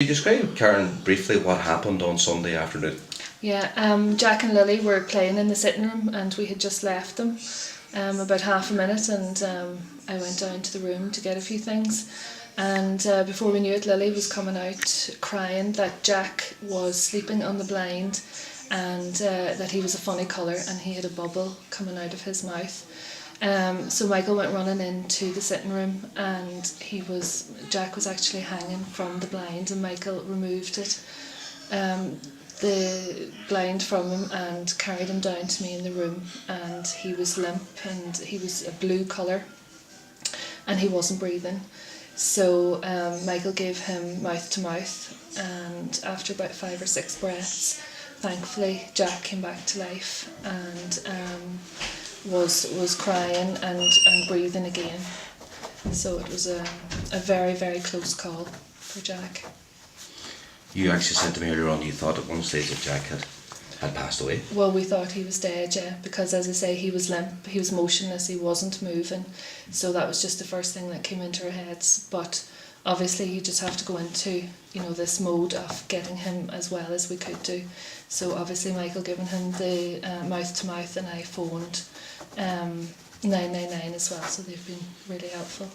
Can you describe, Karen, briefly what happened on Sunday afternoon? Yeah, Jack and Lily were playing in the sitting room and we had just left them about half a minute, and I went down to the room to get a few things, and before we knew it, Lily was coming out crying that Jack was sleeping on the blind, and that he was a funny colour and he had a bubble coming out of his mouth. So Michael went running into the sitting room, and Jack was actually hanging from the blind, and Michael removed it, the blind from him, and carried him down to me in the room, and he was limp and he was a blue colour and he wasn't breathing. So Michael gave him mouth to mouth, and after about 5 or 6 breaths, thankfully Jack came back to life and was crying and breathing again. So it was a very, very close call for Jack. You actually said to me earlier on you thought at one stage that Jack had passed away. Well, we thought he was dead, yeah, because as I say, he was limp, he was motionless, he wasn't moving. So that was just the first thing that came into our heads. But obviously you just have to go into, this mode of getting him as well as we could do. So obviously Michael giving him the mouth to mouth, and I phoned 999 as well, so they've been really helpful.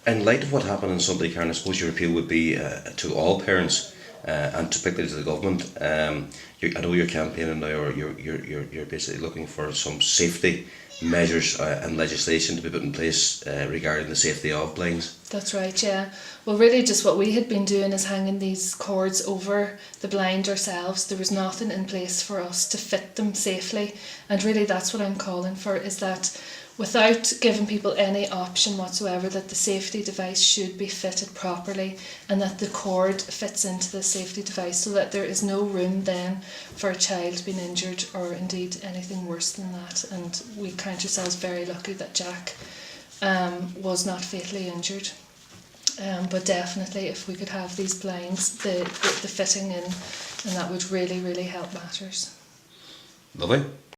In light of what happened on Sunday, Karen, I suppose your appeal would be to all parents and particularly to the government. I know you're campaigning now, or you're basically looking for some safety measures and legislation to be put in place regarding the safety of blinds. That's right, yeah. Well, really just what we had been doing is hanging these cords over the blind ourselves. There was nothing in place for us to fit them safely, and really that's what I'm calling for, is that without giving people any option whatsoever, that the safety device should be fitted properly, and that the cord fits into the safety device, so that there is no room then for a child being injured, or indeed anything worse than that. And we count ourselves very lucky that Jack was not fatally injured. But definitely if we could have these blinds, the fitting in, and that would really, really help matters. Lovely.